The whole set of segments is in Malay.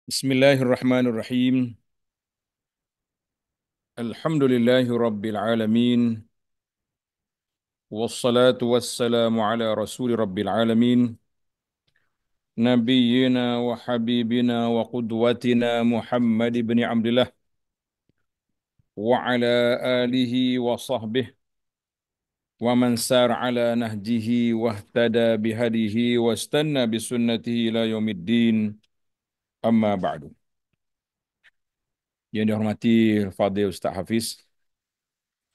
Bismillahirrahmanirrahim. Alhamdulillahi Rabbil Alamin. Wassalatu wassalamu ala rasuli Rabbil Alamin. Nabiyyina wa habibina wa qudwatina Muhammad ibn Abdullah. Wa ala alihi wa sahbihi. Wa man sar ala nahjihi wa ihtada bihadihi wa istanna bisunnatihi ila yaumiddin. Amma ba'du. Yang dihormati Fadil Ustaz Hafiz,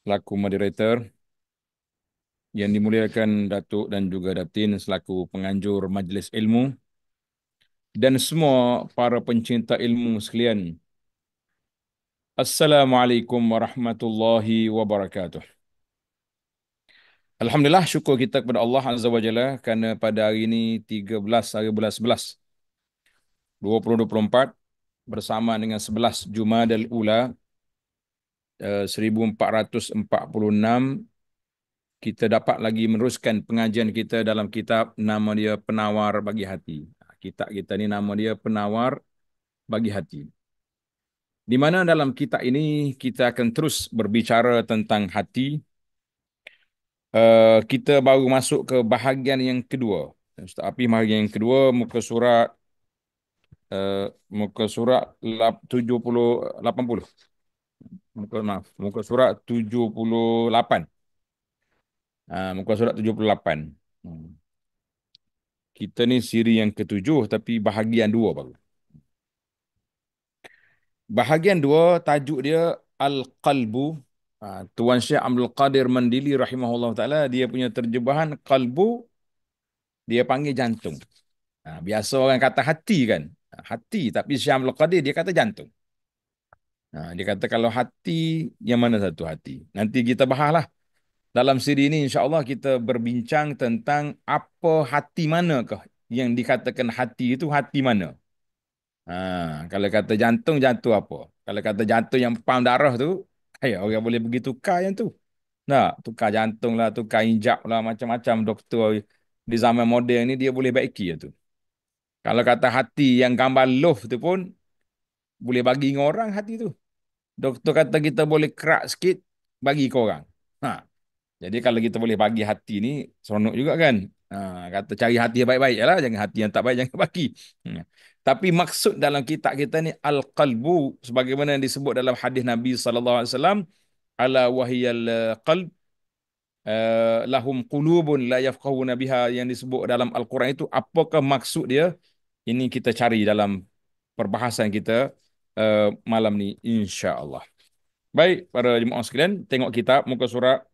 selaku moderator, yang dimuliakan Datuk dan juga Datin selaku penganjur majlis ilmu, dan semua para pencinta ilmu sekalian. Assalamualaikum warahmatullahi wabarakatuh. Alhamdulillah, syukur kita kepada Allah Azza wa Jalla kerana pada hari ini 13 hari bulan 11 2024 bersama dengan 11 Jumadal Ula 1446, kita dapat lagi meneruskan pengajian kita dalam kitab nama dia Penawar Bagi Hati. Kitab kita ni nama dia Penawar Bagi Hati. Di mana dalam kitab ini kita akan terus berbicara tentang hati. Kita baru masuk ke bahagian yang kedua. Ustaz Api, bahagian yang kedua, muka surat 70 80. Muka surat 78. Muka surat 78. Kita ni siri yang ketujuh tapi bahagian dua baru. Bahagian dua tajuk dia Al-Qalbu. Tuan Syekh Abdul Qadir Mandili rahimahullah ta'ala, dia punya terjemahan qalbu, dia panggil jantung. Biasa orang kata hati kan. Hati, tapi Syekh Abdul Qadir dia kata jantung. Dia kata kalau hati, yang mana satu hati? Nanti kita bahaslah. Dalam siri ini insya-Allah kita berbincang tentang apa hati manakah yang dikatakan hati itu hati mana. Kalau kata jantung, jantung apa? Kalau kata jantung yang pam darah tu, orang boleh pergi tukar yang tu. Nah, tukar jantung lah, tukar injak lah, macam-macam doktor di zaman moden ni dia boleh baiki tu. Kalau kata hati yang gambar love tu pun boleh bagi dengan orang hati tu. Doktor kata kita boleh kerak sikit, bagi ke orang. Ha. Jadi kalau kita boleh bagi hati ni, seronok juga kan. Kata cari hati yang baik-baik lah, jangan hati yang tak baik, jangan bagi. Tapi maksud dalam kitab kita ni al-qalbu, sebagaimana yang disebut dalam hadis Nabi SAW, ala wahiyal qalb, lahum qulubun la yafqahuna biha, yang disebut dalam Al-Quran itu, apakah maksud dia? Ini kita cari dalam perbahasan kita malam ni insya-Allah. Baik, para jemaah sekalian, tengok kitab muka surat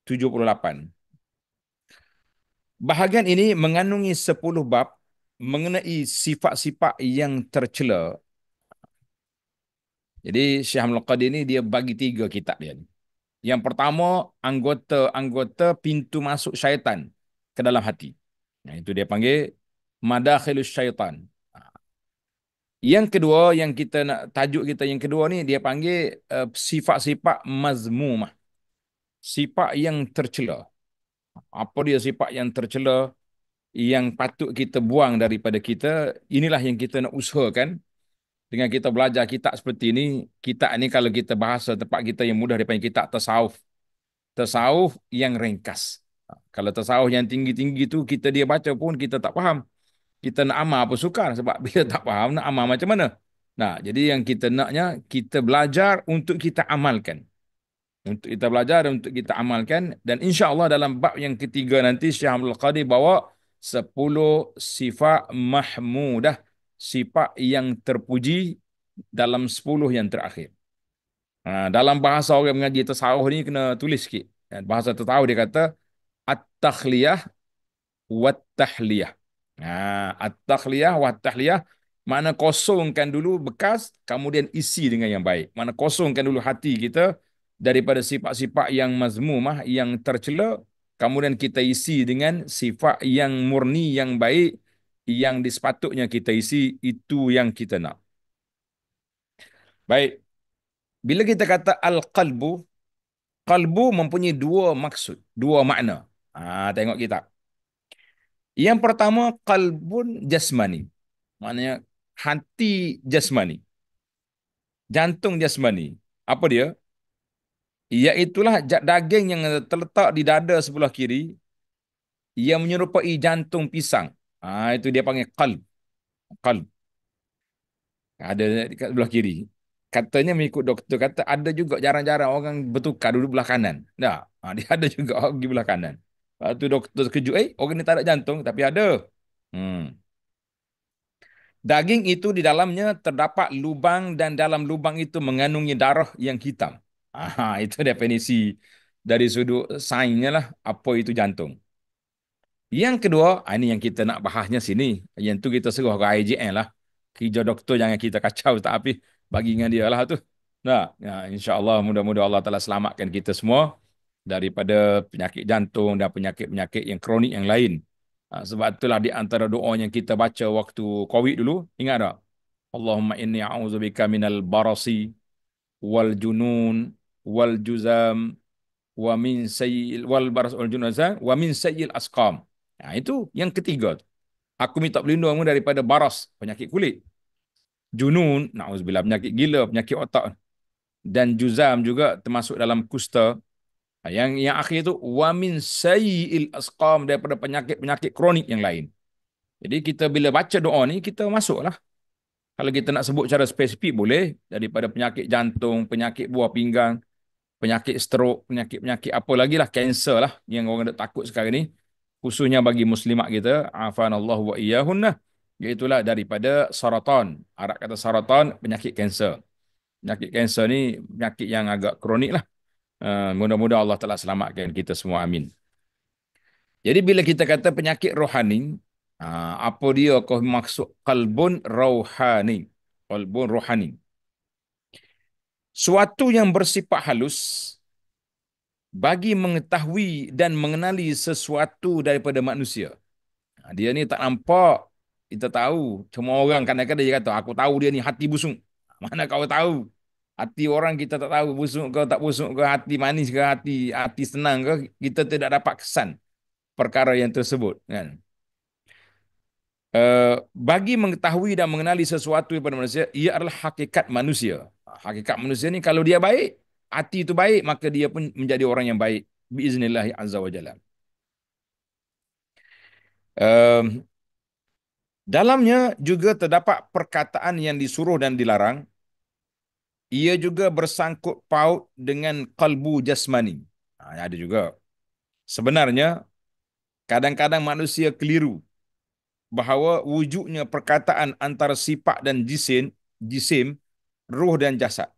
78. Bahagian ini mengandungi 10 bab mengenai sifat-sifat yang tercela. Jadi Syekh Abdul Qadir ni dia bagi 3 kitab dia ni. Yang pertama, anggota-anggota pintu masuk syaitan ke dalam hati. Itu dia panggil madakhilus syaitan. Yang kedua, yang kita nak tajuk kita yang kedua ni, dia panggil sifat-sifat mazmumah. Sifat yang tercela. Apa dia sifat yang tercela yang patut kita buang daripada kita? Inilah yang kita nak usahakan dengan kita belajar kitab seperti ini. Kitab ni kalau kita bahasa tempat kita yang mudah, dia panggil kitab tasawuf. Tasawuf yang ringkas. Kalau tasawuf yang tinggi-tinggi tu kita dia baca pun kita tak faham. Kita nak amal apa sukar sebab bila tak faham nak amal macam mana. Nah, jadi yang kita naknya kita belajar untuk kita amalkan. Untuk kita belajar dan untuk kita amalkan, dan insya-Allah dalam bab yang ketiga nanti Syekh Abdul Qadir bawa 10 sifat mahmudah, sifat yang terpuji dalam 10 yang terakhir. Dalam bahasa orang mengaji tasawuf ni kena tulis sikit. Bahasa tasawuf dia kata at-takhliyah wat-tahliyah. At-takhliyah wat-tahliyah makna kosongkan dulu bekas, kemudian isi dengan yang baik. Makna kosongkan dulu hati kita daripada sifat-sifat yang mazmumah, yang tercela, kemudian kita isi dengan sifat yang murni, yang baik, yang disepatutnya kita isi. Itu yang kita nak. Baik. Bila kita kata al-qalbu, qalbu mempunyai 2 maksud, 2 makna. Tengok kita. Yang pertama, qalbun jasmani. Maknanya hati jasmani, jantung jasmani. Apa dia? Iaitulah daging yang terletak di dada sebelah kiri yang menyerupai jantung pisang. Itu dia panggil qalb. Qalb. Ada dekat sebelah kiri. Katanya mengikut doktor kata ada juga jarang-jarang orang bertukar duduk belah kanan. Dah, dia ada juga orang pergi belah kanan. Lepas tu doktor terkejut, orang ni tak ada jantung tapi ada. Hmm. Daging itu di dalamnya terdapat lubang dan dalam lubang itu mengandungi darah yang hitam. Itu definisi dari sudut sainsnya lah apa itu jantung. Yang kedua, ini yang kita nak bahasnya sini. Yang tu kita suruh ke IJN lah. Kerja doktor jangan kita kacau tak habis. Bagi dengan dia lah tu. Nah, ya, insya-Allah mudah-mudahan Allah Taala selamatkan kita semua daripada penyakit jantung dan penyakit-penyakit yang kronik yang lain. Sebab itulah di antara doa yang kita baca waktu COVID dulu, ingat tak? Allahumma inni a'udzubika minal barasi wal junun wal juzam wa min sayyil wal baras wal junazah wa min sayyil asqam. Itu yang ketiga. Aku minta perlindunganmu daripada baras, penyakit kulit. Junun, na'udzubillah, penyakit gila, penyakit otak. Dan juzam juga termasuk dalam kusta. Yang akhir tu wa min sayyil asqam, daripada penyakit-penyakit kronik yang lain. Jadi kita bila baca doa ni kita masuklah. Kalau kita nak sebut secara spesifik boleh, daripada penyakit jantung, penyakit buah pinggang, penyakit stroke, penyakit-penyakit apa lagi lah, kanser lah yang orang dah takut sekarang ni, khususnya bagi muslimat kita, afanallahu wa iyyahunna, iaitulah daripada saratan. Arab kata saratan, penyakit kanser. Penyakit kanser ni penyakit yang agak kronik lah. Mudah-mudahan Allah Taala selamatkan kita semua, amin. Jadi bila kita kata penyakit rohani, apa dia kau maksud qalbun rohani? Qalbun rohani. Suatu yang bersifat halus bagi mengetahui dan mengenali sesuatu daripada manusia. Dia ni tak nampak, kita tahu. Cuma orang kadang-kadang dia kata, aku tahu dia ni hati busuk. Mana kau tahu? Hati orang kita tak tahu busuk ke tak busuk ke, hati manis ke, hati senang ke, kita tidak dapat kesan perkara yang tersebut. Kan? Bagi mengetahui dan mengenali sesuatu daripada manusia, ia adalah hakikat manusia. Hakikat manusia ni kalau dia baik, hati itu baik, maka dia pun menjadi orang yang baik. Biiznillahi azza wa jalla. Dalamnya juga terdapat perkataan yang disuruh dan dilarang. Ia juga bersangkut paut dengan qalbu jasmani. Ada juga. Sebenarnya, kadang-kadang manusia keliru bahawa wujudnya perkataan antara sifat dan jisim, ruh dan jasad.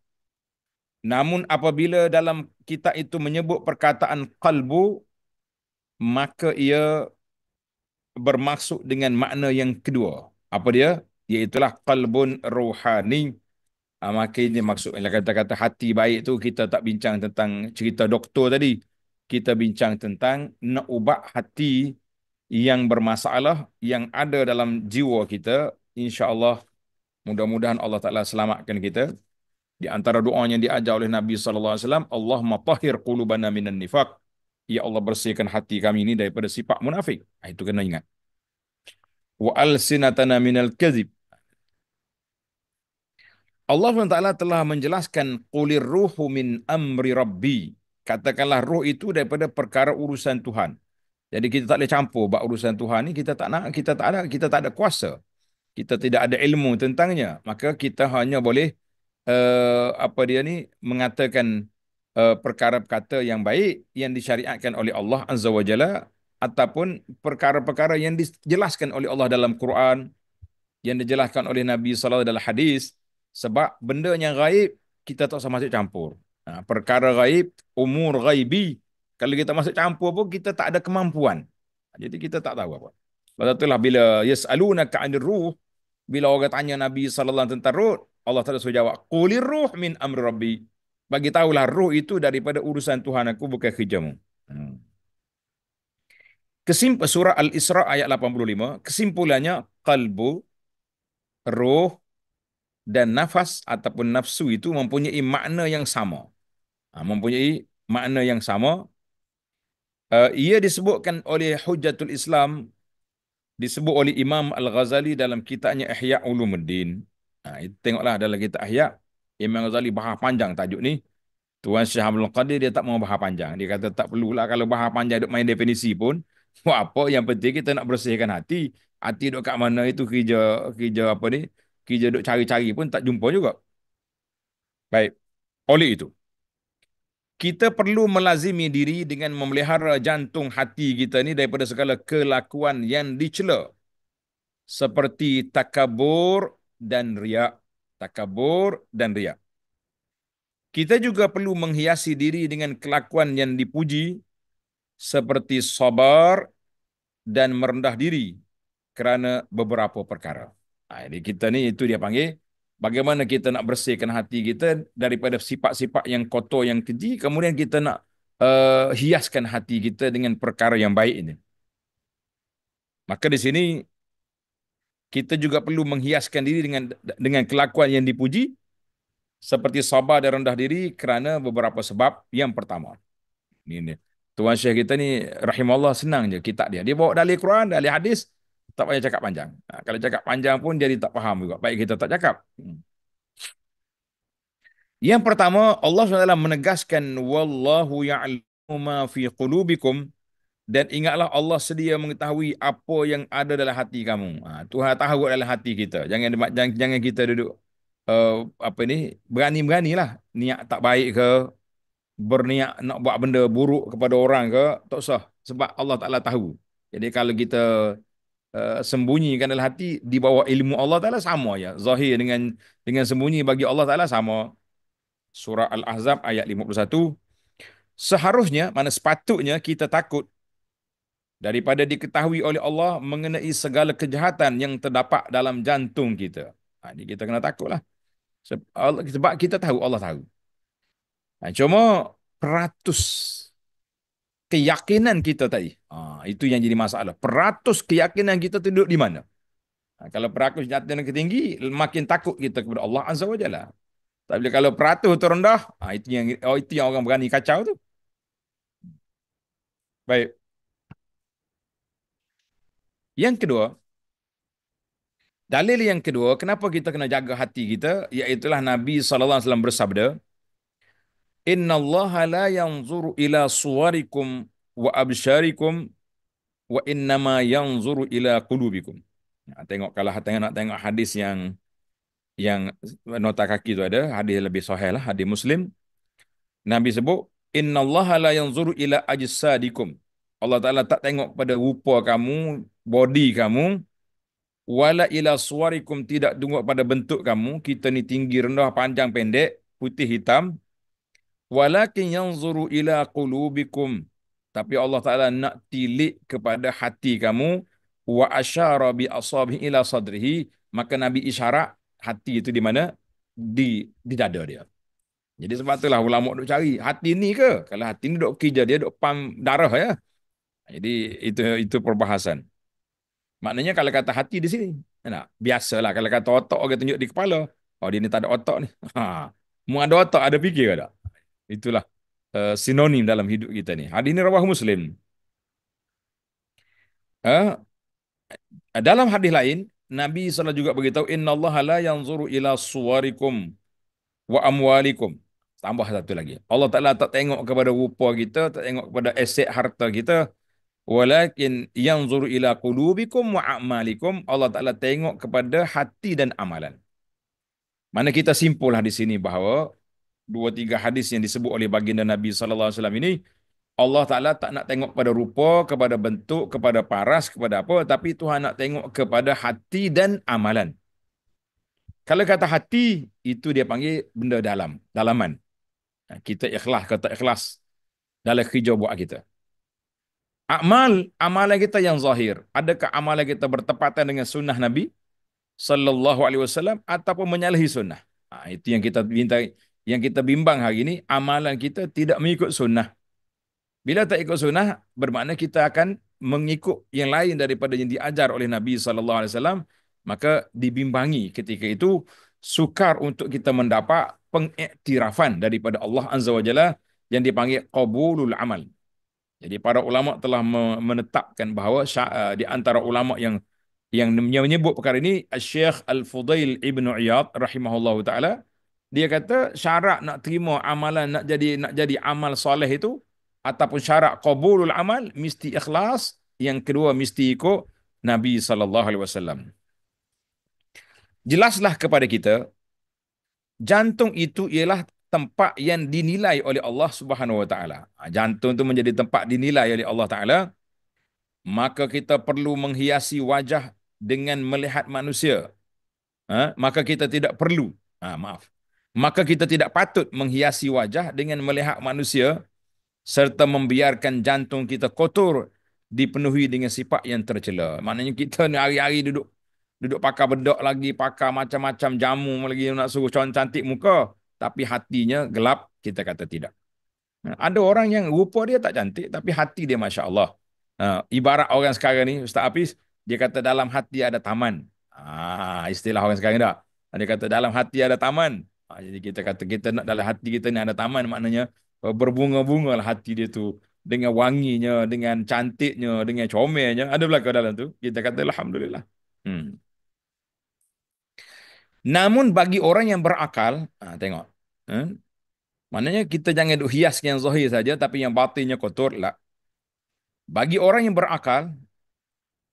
Namun apabila dalam kitab itu menyebut perkataan qalbu, maka ia bermaksud dengan makna yang kedua. Apa dia? Iaitulah qalbun ruhani. Maka ini maksud kata-kata hati baik tu, kita tak bincang tentang cerita doktor tadi. Kita bincang tentang nak ubah hati yang bermasalah yang ada dalam jiwa kita. InsyaAllah mudah-mudahan Allah Ta'ala selamatkan kita. Di antara doa yang diajar oleh Nabi SAW, Allahumma tahhir qulubana minan nifaq. Ya Allah, bersihkan hati kami ini daripada sifat munafik. Itu kena ingat. Wa alsinatana minal kadhib. Allah SWT telah menjelaskan qulir ruhu min amri rabbi. Katakanlah roh itu daripada perkara urusan Tuhan. Jadi kita tak boleh campur bab urusan Tuhan ni, kita tak nak, kita tak ada kuasa. Kita tidak ada ilmu tentangnya. Maka kita hanya boleh apa dia ni mengatakan perkara-perkara yang baik yang disyariatkan oleh Allah Azza wa Jalla, ataupun perkara-perkara yang dijelaskan oleh Allah dalam Quran, yang dijelaskan oleh Nabi SAW dalam hadis. Sebab benda yang gaib kita tak usah masuk campur. Perkara gaib, umur gaibi, kalau kita masuk campur pun kita tak ada kemampuan. Jadi kita tak tahu apa. Lepas itulah bila yas'alunaka 'anir ruh, bila orang tanya Nabi SAW tentang ruh, Allah Taala suruh jawab, qulir ruh min amri rabbi. Bagi tahulah ruh itu daripada urusan Tuhan aku, bukan kerjamu. Surah Al-Isra ayat 85, kesimpulannya qalbu, ruh dan nafas ataupun nafsu itu mempunyai makna yang sama. Mempunyai makna yang sama. Ia disebutkan oleh Hujjatul Islam disebut oleh Imam Al-Ghazali dalam kitabnya Ihya Ulumuddin. Itu tengoklah dalam kitab Ihya, Imam Ghazali bahas panjang tajuk ni. Tuan Syah Abdul Qadir dia tak mau bahas panjang. Dia kata tak perlulah kalau bahas panjang duk main definisi pun. Buat apa, yang penting kita nak bersihkan hati. Hati duk kat mana itu kerja kerja apa ni? Kerja duk cari-cari pun tak jumpa juga. Baik. Oleh itu, kita perlu melazimi diri dengan memelihara jantung hati kita ni daripada segala kelakuan yang dicela, seperti takabur dan riak. Takabur dan riak. Kita juga perlu menghiasi diri dengan kelakuan yang dipuji, seperti sabar dan merendah diri kerana beberapa perkara. Jadi kita ni itu dia panggil bagaimana kita nak bersihkan hati kita daripada sifat-sifat yang kotor, yang keji, kemudian kita nak hiaskan hati kita dengan perkara yang baik ini. Maka di sini kita juga perlu menghiaskan diri dengan kelakuan yang dipuji, seperti sabar dan rendah diri kerana beberapa sebab. Yang pertama, ini Tuan Syekh kita ni rahimahullah senang je kitab dia. Dia bawa dalil Quran, dalil hadis, tak payah cakap panjang. Kalau cakap panjang pun jadi tak faham juga. Baik kita tak cakap. Yang pertama, Allah SWT menegaskan wallahu ya'lamu ma fi qulubikum, dan ingatlah Allah sedia mengetahui apa yang ada dalam hati kamu. Tuhan tahu dalam hati kita. Jangan kita duduk apa ni, berani-beranilah niat tak baik ke, berniat nak buat benda buruk kepada orang ke, tak usah, sebab Allah Taala tahu. Jadi kalau kita sembunyikan dalam hati, di bawah ilmu Allah Taala sama ya. Zahir dengan sembunyi bagi Allah Taala sama. Surah Al-Ahzab ayat 51. Seharusnya, mana sepatutnya kita takut daripada diketahui oleh Allah mengenai segala kejahatan yang terdapat dalam jantung kita. Ini kita kena takutlah. Sebab kita tahu, Allah tahu. Cuma peratus keyakinan kita tadi, itu yang jadi masalah. Peratus keyakinan kita tu duduk di mana? Kalau peratus keyakinan tinggi, makin takut kita kepada Allah Azza wa Jalla. Tapi kalau peratus tu rendah, itu yang orang berani kacau tu. Baik. Yang kedua, dalil yang kedua, kenapa kita kena jaga hati kita, iaitulah Nabi SAW bersabda, Inna Allah la yanzuru ila suwarikum wa absyarikum wa innama yanzuru ila qulubikum. Tengok, kalau nak tengok hadis yang nota kaki tu ada, hadis lebih sahih lah, hadis Muslim. Nabi sebut, Inna Allah la yanzuru ila ajsadikum. Allah Ta'ala tak tengok pada rupa kamu, body kamu, wala ila suwarikum, tidak tengok pada bentuk kamu, kita ni tinggi, rendah, panjang, pendek, putih, hitam, walakin yanzuru ila qulubikum, tapi Allah Ta'ala nak tilik kepada hati kamu, wa asyara bi asabihi ila sadrihi, maka Nabi isyarat hati itu di mana? Di dada dia. Jadi sebab itulah ulama duk cari, hati ni ke? Kalau hati ni duk kerja, dia duk pam darah ya. Jadi itu perbahasan. Maknanya kalau kata hati di sini, biasalah kalau kata otak orang tunjuk di kepala, oh dia ni tak ada otak ni. Mu ada otak, ada fikir ke tak? Itulah sinonim dalam hidup kita ni. Hadis ni rawah Muslim. Uh, dalam hadis lain, Nabi SAW juga beritahu, Inna Allah la yanzuru ila suwarikum wa amwalikum. Tambah satu lagi. Allah Ta'ala tak tengok kepada rupa kita, tak tengok kepada aset harta kita, walakin yanzuru ila qulubikum wa a'malikum. Allah Ta'ala tengok kepada hati dan amalan. Mana kita simpullah di sini bahawa dua tiga hadis yang disebut oleh baginda Nabi SAW ini, Allah Ta'ala tak nak tengok kepada rupa, kepada bentuk, kepada paras, kepada apa, tapi Tuhan nak tengok kepada hati dan amalan. Kalau kata hati, itu dia panggil benda dalaman. Kita ikhlas, kata ikhlas dalam kerja buat kita. Amalan kita yang zahir. Adakah amalan kita bertepatan dengan sunnah Nabi sallallahu alaihi wasallam ataupun menyalahi sunnah? Itu yang kita minta, yang kita bimbang hari ini, amalan kita tidak mengikut sunnah. Bila tak ikut sunnah, bermakna kita akan mengikut yang lain daripada yang diajar oleh Nabi sallallahu alaihi wasallam, maka dibimbangi ketika itu sukar untuk kita mendapat pengiktirafan daripada Allah Azza wa Jalla yang dipanggil qabulul amal. Jadi para ulama telah menetapkan bahawa di antara ulama yang Yang menyebut perkara ini Syekh Al-Fudail Ibn Iyad rahimahullahu taala, dia kata syarat nak terima amalan, nak jadi amal soleh itu ataupun syarat qabulul amal mesti ikhlas, yang kedua mesti ikut Nabi sallallahu alaihi wasallam. Jelaslah kepada kita, jantung itu ialah tempat yang dinilai oleh Allah Subhanahu wa taala. Jantung itu menjadi tempat dinilai oleh Allah taala, maka kita perlu menghiasi wajah dengan melihat manusia. Maka kita tidak perlu, maaf. Maka kita tidak patut menghiasi wajah dengan melihat manusia serta membiarkan jantung kita kotor dipenuhi dengan sifat yang tercela. Maknanya kita ni hari-hari duduk duduk pakai bedok lagi, pakai macam-macam jamu lagi nak suruh cantik muka, tapi hatinya gelap, kita kata tidak. Ada orang yang rupa dia tak cantik tapi hati dia Masya Allah. Ibarat orang sekarang ni, Ustaz Hafiz, dia kata dalam hati ada taman. Istilah orang sekarang tak. Dia kata dalam hati ada taman. Jadi kita kata kita nak dalam hati kita ni ada taman, maknanya berbunga-bunga lah hati dia tu. Dengan wanginya, dengan cantiknya, dengan comelnya. Ada belakang dalam tu. Kita kata Alhamdulillah. Hmm. Namun bagi orang yang berakal, tengok. Maknanya kita jangan duk hias yang zahir saja, tapi yang batinnya kotor lah. Bagi orang yang berakal,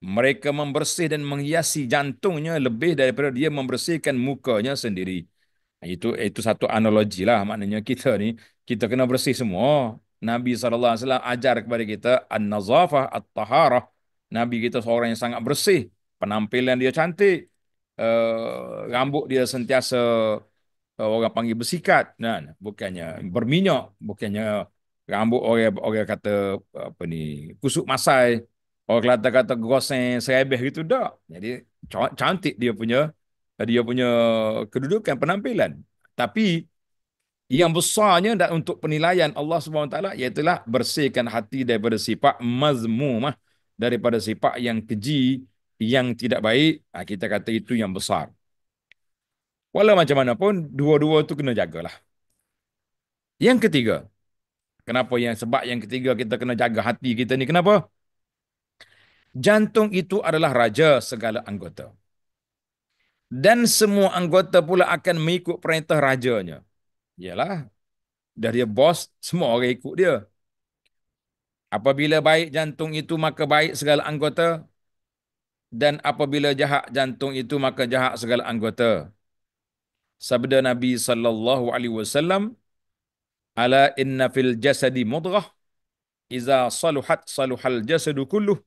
mereka membersih dan menghiasi jantungnya lebih daripada dia membersihkan mukanya sendiri. Itu satu analogi lah. Maknanya kita ni, kita kena bersih semua. Nabi SAW ajar kepada kita an-nazafah, at-taharah. Nabi kita seorang yang sangat bersih. Penampilan dia cantik. Rambut dia sentiasa orang panggil bersikat. Bukannya berminyak. Bukannya rambut orang orang kata apa ni, kusuk masai. Orang kata goseng serebeh gitu dak. Jadi cantik dia punya kedudukan penampilan. Tapi yang besarnya dan untuk penilaian Allah Subhanahu Wa Taala iaitulah bersihkan hati daripada sifat mazmumah, daripada sifat yang keji, yang tidak baik. Kita kata itu yang besar. Walau macam mana pun, dua-dua tu kena jagalah. Yang ketiga, sebab yang ketiga kita kena jaga hati kita ni, kenapa? Jantung itu adalah raja segala anggota. Dan semua anggota pula akan mengikut perintah rajanya. Yalah, dah dia bos, semua orang ikut dia. Apabila baik jantung itu, maka baik segala anggota. Dan apabila jahat jantung itu, maka jahat segala anggota. Sabda Nabi sallallahu alaihi wasallam, ala inna fil jasadi mudghah, iza saluhat saluhal jasadu kulluh,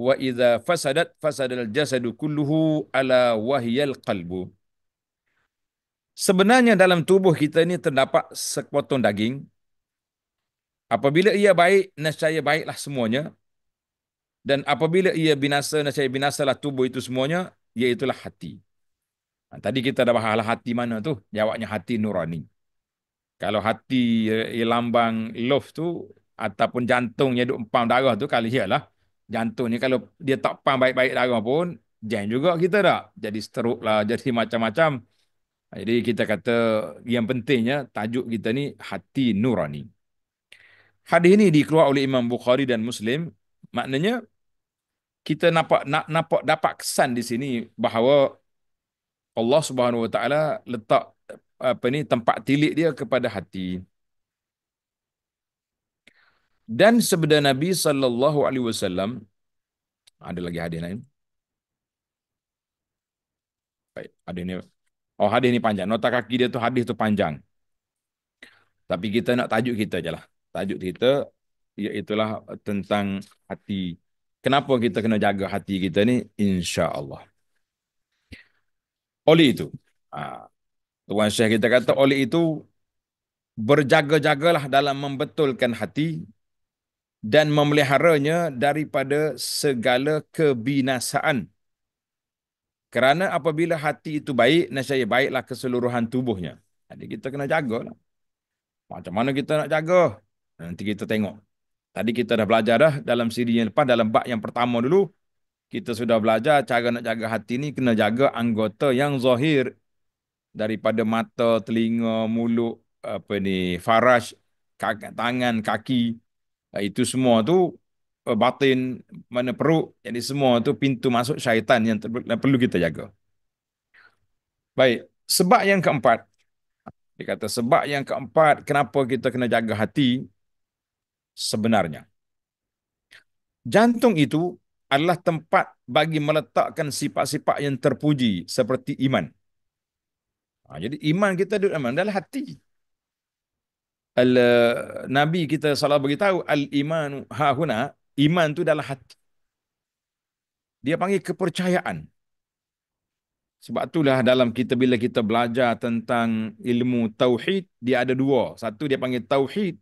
wa iza fasadat fasadal jasadu kulluhu, ala wahyal qalbu. Sebenarnya dalam tubuh kita ini terdapat sepotong daging. Apabila ia baik, nescaya baiklah semuanya. Dan apabila ia binasa, nescaya binasalah tubuh itu semuanya, iaitulah hati. Tadi kita dah bahas hati mana tu? Jawabnya hati nurani. Kalau hati lambang love tu, ataupun jantungnya duk empam darah tu, kali iyalah. Jantung ni kalau dia tak pam baik-baik darah pun, jam juga kita dah. Jadi stroke lah, jadi macam-macam. Jadi kita kata yang pentingnya tajuk kita ni hati nurani. Hadis ini dikeluarkan oleh Imam Bukhari dan Muslim. Maknanya kita nampak dapat kesan di sini bahawa Allah Subhanahu Wa Taala letak tempat tilik dia kepada hati. Dan sabda Nabi sallallahu alaihi wasallam, ada lagi hadis lain. Baik, hadis ni. Oh, hadis ni panjang. Nota kaki dia tu hadis tu panjang. Tapi kita nak tajuk kita je lah. Tajuk kita iaitulah tentang hati. Kenapa kita kena jaga hati kita ni? Insya-Allah. Oleh itu, Tuan Syekh kita kata, oleh itu berjaga-jagalah dalam membetulkan hati dan memeliharanya daripada segala kebinasaan. Kerana apabila hati itu baik, nescaya baiklah keseluruhan tubuhnya. Jadi kita kena jagalah. Macam mana kita nak jaga? Nanti kita tengok. Tadi kita dah belajar dah dalam siri yang lepas, dalam bab yang pertama dulu, kita sudah belajar cara nak jaga hati ni, kena jaga anggota yang zahir, daripada mata, telinga, mulut, faraj, tangan, kaki. Itu semua tu batin, mana perut. Jadi semua tu pintu masuk syaitan yang perlu kita jaga. Baik, sebab yang keempat, dia kata sebab yang keempat kenapa kita kena jaga hati sebenarnya. Jantung itu adalah tempat bagi meletakkan sifat-sifat yang terpuji seperti iman. Jadi iman kita duduk dalam hati. Nabi kita salah beritahu al-imanu hahuna, iman tu dalam hati. Dia panggil kepercayaan. Sebab itulah dalam kita bila kita belajar tentang ilmu tauhid, dia ada dua. Satu dia panggil tauhid,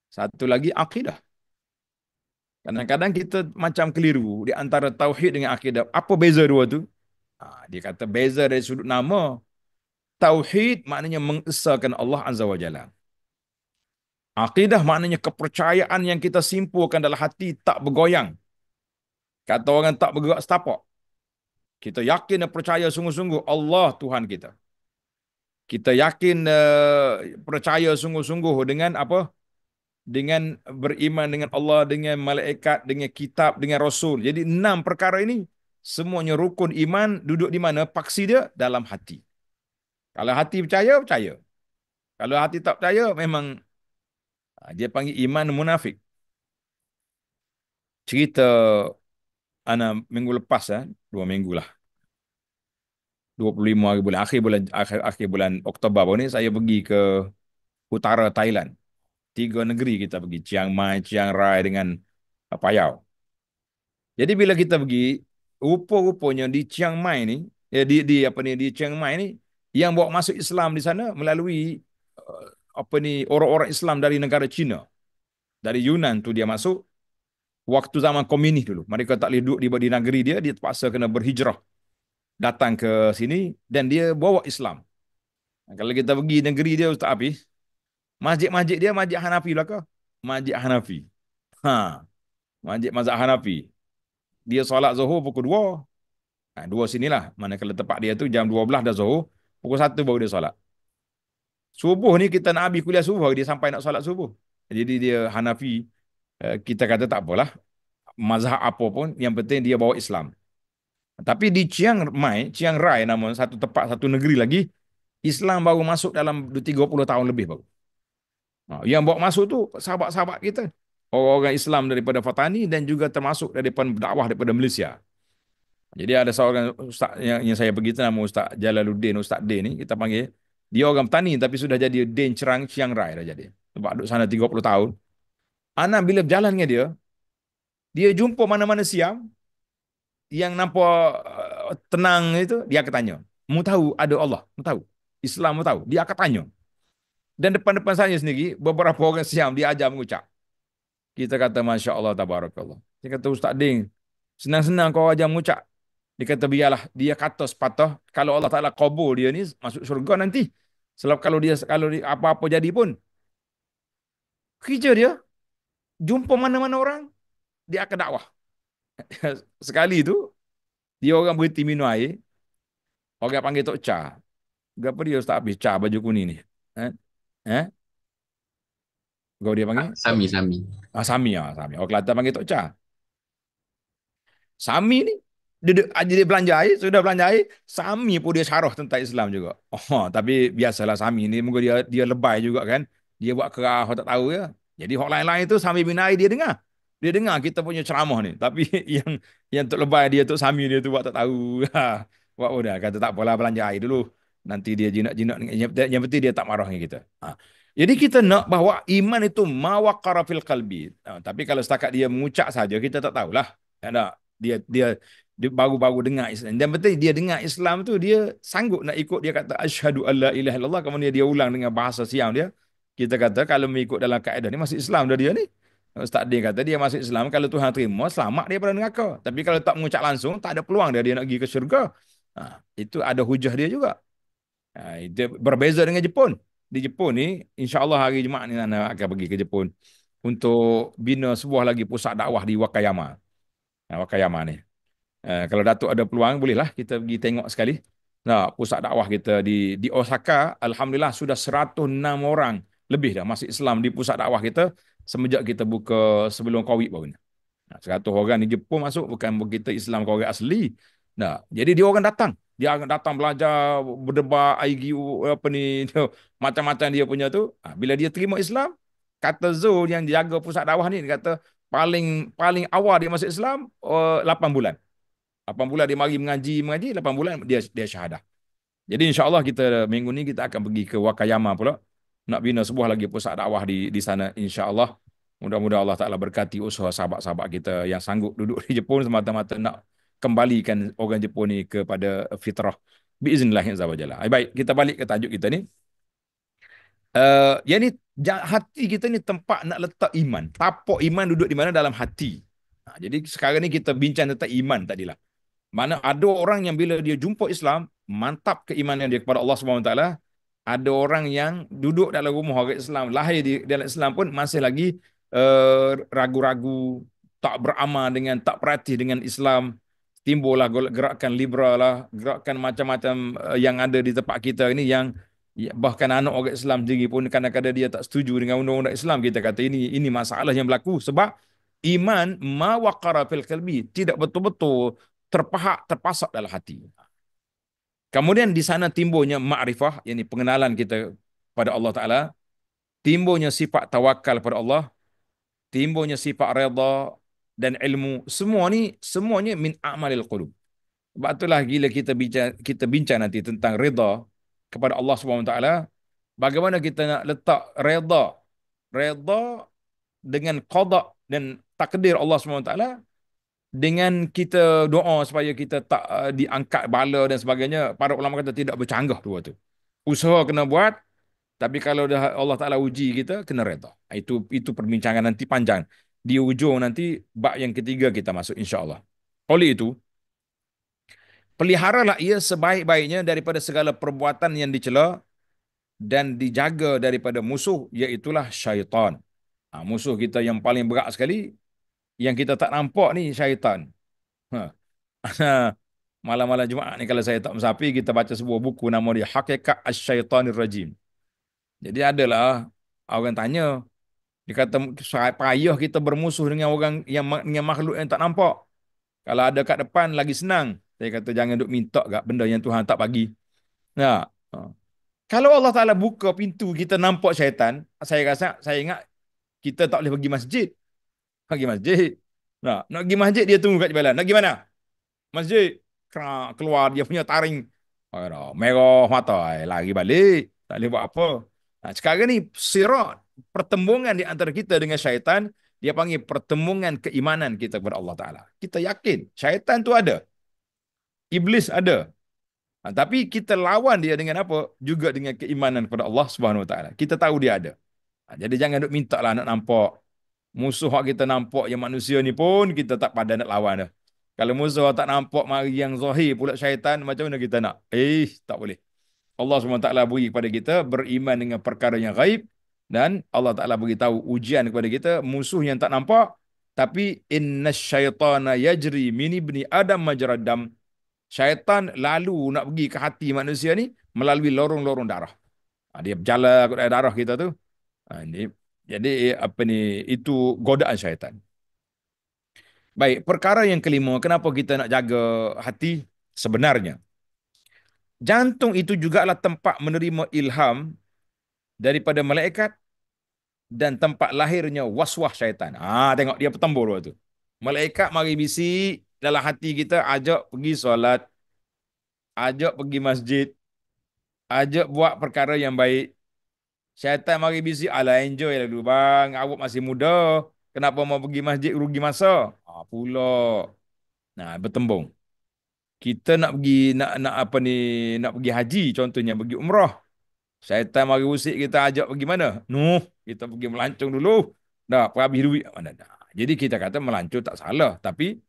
satu lagi akidah. Kadang-kadang kita macam keliru di antara tauhid dengan akidah. Apa beza dua tu? Dia kata beza dari sudut nama. Tauhid maknanya mengesahkan Allah Azza wa Jalla. Akidah maknanya kepercayaan yang kita simpulkan dalam hati tak bergoyang. Kata orang tak bergerak setapak. Kita yakin dan percaya sungguh-sungguh Allah Tuhan kita. Kita yakin percaya sungguh-sungguh dengan apa? Dengan beriman dengan Allah, dengan malaikat, dengan kitab, dengan rasul. Jadi 6 perkara ini semuanya rukun iman duduk di mana? Paksi dia dalam hati. Kalau hati percaya, percaya. Kalau hati tak percaya, memang dia panggil iman munafik. Cerita minggu lepas 2 minggu lah. 25 hari bulan akhir bulan Oktober ni saya pergi ke utara Thailand. 3 negeri kita pergi, Chiang Mai, Chiang Rai dengan Payau. Jadi bila kita pergi, rupa-rupanya di Chiang Mai ni, di apa ni di Chiang Mai ni yang bawa masuk Islam di sana melalui apa ni orang-orang Islam dari negara China. Dari Yunan tu dia masuk waktu zaman komunis dulu. Mereka tak boleh duduk di negeri dia, dia terpaksa kena berhijrah datang ke sini dan dia bawa Islam. Kalau kita pergi negeri dia Ustaz Hafiz, masjid-masjid dia masjid Hanafi belaka. Masjid Hanafi. Ha, masjid mazhab Hanafi. Dia solat Zuhur pukul 2. 2 sinilah. Mana kalau tempat dia tu jam 12 dah Zuhur, pukul 1 baru dia solat. Subuh ni kita nak habis kuliah subuh dia sampai nak solat subuh. Jadi dia Hanafi, kita kata tak apalah. Mazhab apa pun, yang penting dia bawa Islam. Tapi di Chiang Rai nama satu tempat, satu negeri lagi, Islam baru masuk dalam 30 tahun lebih baru. Yang bawa masuk tu sahabat-sahabat kita. Orang-orang Islam daripada Fatani dan juga termasuk daripada dakwah daripada Malaysia. Jadi ada seorang ustaz yang saya pergi tu nama Ustaz Jalaluddin, Ustaz Din ni, kita panggil. Dia orang petani tapi sudah jadi Din Chiang Rai dah jadi. Sebab duduk sana 30 tahun. Ana bila berjalan dengan dia jumpa mana-mana siam yang nampak tenang itu, dia akan tanya, "Mu tahu ada Allah? Mu tahu? Islam mu tahu?" Dia akan tanya. Dan depan-depan saya sendiri, beberapa orang siam dia ajar mengucap. Kita kata, Masya Allah, Tabarakallah. Dia kata, Ustaz Ding, senang-senang kau ajar mengucap. Dia kata, biarlah dia kata sepatah, kalau Allah Ta'ala kabul dia ni, masuk syurga nanti. Sebab kalau dia apa-apa jadi pun, kerja dia, jumpa mana-mana orang, dia akan dakwah. Sekali tu, dia orang berhenti minum air, orang panggil Tok Cha. Berapa dia Ustaz habis Cha baju kuning ni? Eh? Eh? Kau dia panggil? Sami, Sami. Sami. Sami. Orang Kelantan panggil Tok Cha. Sami ni dia belanja air, sudah belanja air, Sami pun dia syarah tentang Islam juga. Tapi biasalah Sami ni mungkin dia lebay juga kan. Dia buat kerah orang tak tahu ya. Jadi orang lain-lain tu Sami bin Air dia dengar. Dia dengar kita punya ceramah ni. Tapi yang tu lebay dia tu Sami dia tu buat tak tahu. Buat udah kata tak apalah belanja air dulu. Nanti dia jinak-jinak yang penting dia tak marah dengan kita. Jadi kita nak bahawa iman itu mawaqara fil qalbi. Tapi kalau setakat dia mengucap saja kita tak tahulah. Tak dia baru-baru dengar Islam. Dan betul dia dengar Islam tu dia sanggup nak ikut, dia kata asyhadu alla ilaha illallah, kemudian dia ulang dengan bahasa siam dia. Kita kata kalau mengikut dalam kaedah ni masuk Islam dah dia ni. Ustaz dia kata dia masuk Islam kalau Tuhan terima selamat dia pada neraka. Tapi kalau tak mengucap langsung tak ada peluang dia nak pergi ke syurga. Itu ada hujah dia juga. Itu berbeza dengan Jepun. Di Jepun ni insya-Allah hari Jumaat ni Nana akan pergi ke Jepun untuk bina sebuah lagi pusat dakwah di Wakayama. Wakayama ni. Kalau Datuk ada peluang, bolehlah kita pergi tengok sekali. Nah, pusat dakwah kita di Osaka, Alhamdulillah sudah 106 orang lebih dah masuk Islam di pusat dakwah kita semenjak kita buka sebelum Covid baru ni. 100 orang di Jepun masuk, bukan kita Islam ke orang asli. Nah, jadi dia orang datang. Dia akan datang belajar, berdebat, IQ, apa ni, macam-macam dia punya tu. Bila dia terima Islam, kata Zul yang jaga pusat dakwah ni, dia kata paling paling awal dia masuk Islam 8 bulan. 8 bulan dia mari mengaji, 8 bulan dia syahadah. Jadi insya-Allah kita minggu ni kita akan pergi ke Wakayama pula, nak bina sebuah lagi pusat dakwah di sana insya-Allah. Mudah-mudahan Allah Taala berkati usaha sahabat-sahabat kita yang sanggup duduk di Jepun semata-mata nak kembalikan orang Jepun ni kepada fitrah biiznillah azza wajalla. Baik, kita balik ke tajuk kita ni. Yang ni hati kita ni tempat nak letak iman. Tapak iman duduk di mana? Dalam hati. Jadi sekarang ni kita bincang tentang iman tadilah. Mana ada orang yang bila dia jumpa Islam, mantap keimanan dia kepada Allah Subhanahu Wa Taala. Ada orang yang duduk dalam rumah orang Islam, lahir di dalam Islam pun masih lagi ragu-ragu, tak beramal dengan, tak perhati dengan Islam. Timbullah gerakan liberal lah, gerakan macam-macam yang ada di tempat kita ini yang bahkan anak orang Islam sendiri pun kadang-kadang dia tak setuju dengan undang-undang Islam. Kita kata ini masalah yang berlaku sebab iman ma waqara fil qalbi, tidak betul-betul terpahak, terpasak dalam hati. Kemudian di sana timbulnya ma'rifah, yakni pengenalan kita pada Allah Ta'ala, timbulnya sifat tawakal pada Allah, timbulnya sifat redha dan ilmu. Semuanya min a'malil qulub. Sebab itulah gila kita bincang nanti tentang redha kepada Allah Subhanahu Taala. Bagaimana kita nak letak redha dengan qada dan takdir Allah Subhanahu Taala, dengan kita doa supaya kita tak diangkat bala dan sebagainya. Para ulama kata tidak bercanggah dua tu. Usaha kena buat, tapi kalau dah Allah Taala uji kita, kena redha. Itu perbincangan nanti panjang. Di ujung nanti bab yang ketiga kita masuk insya-Allah. Oleh itu, peliharalah ia sebaik-baiknya daripada segala perbuatan yang dicela dan dijaga daripada musuh, iaitulah syaitan. Musuh kita yang paling berat sekali, yang kita tak nampak ni, syaitan. Ha. Malam-malam Jumaat ni kalau saya tak mensapi, kita baca sebuah buku nama dia Hakikat Asy-Syaitanir Rajim. Jadi adalah orang tanya, dia kata payah kita bermusuh dengan orang dengan makhluk yang tak nampak. Kalau ada kat depan lagi senang. Saya kata jangan duk minta kat benda yang Tuhan tak bagi. Nah, kalau Allah Taala buka pintu kita nampak syaitan, saya ingat kita tak boleh pergi masjid. Pergi masjid. Nak pergi masjid dia tunggu kat jalan. Nak pergi mana? Masjid. Keluar dia punya taring. Merah mata. Lari balik. Tak boleh buat apa. Sekarang ni sirat pertembungan di antara kita dengan syaitan, dia panggil pertembungan keimanan kita kepada Allah Ta'ala. Kita yakin syaitan tu ada. Iblis ada. Tapi kita lawan dia dengan apa? Juga dengan keimanan kepada Allah Subhanahu Wa Ta'ala. Kita tahu dia ada. Jadi jangan duk minta lah nak nampak. Musuh kita nampak yang manusia ni pun kita tak padan nak lawan dah. Kalau musuh tak nampak mari yang zahir pula syaitan, macam mana kita nak? Tak boleh. Allah SWT beri kepada kita beriman dengan perkara yang gaib, dan Allah Ta'ala beritahu ujian kepada kita musuh yang tak nampak, tapi innasyaitana yajri min ibni adam majrad dam. Syaitan lalu nak pergi ke hati manusia ni melalui lorong-lorong darah. Dia berjalan ke darah kita tu. Jadi apa ni, itu godaan syaitan. Baik, perkara yang kelima, kenapa kita nak jaga hati? Sebenarnya jantung itu jugalah tempat menerima ilham daripada malaikat dan tempat lahirnya waswas syaitan. Tengok dia petembur tu. Malaikat mari bisik dalam hati kita, ajak pergi solat, ajak pergi masjid, ajak buat perkara yang baik. Syaitan mari bisik, alah enjoy lah dulu bang, awak masih muda, kenapa mau pergi masjid, rugi masa. Pula. Nah, bertembung. Kita nak pergi, nak apa ni, nak pergi haji contohnya, pergi umrah. Syaitan mari usik kita, ajak pergi mana? Kita pergi melancong dulu. Dah, habis duit mana dah. Jadi kita kata melancong tak salah, tapi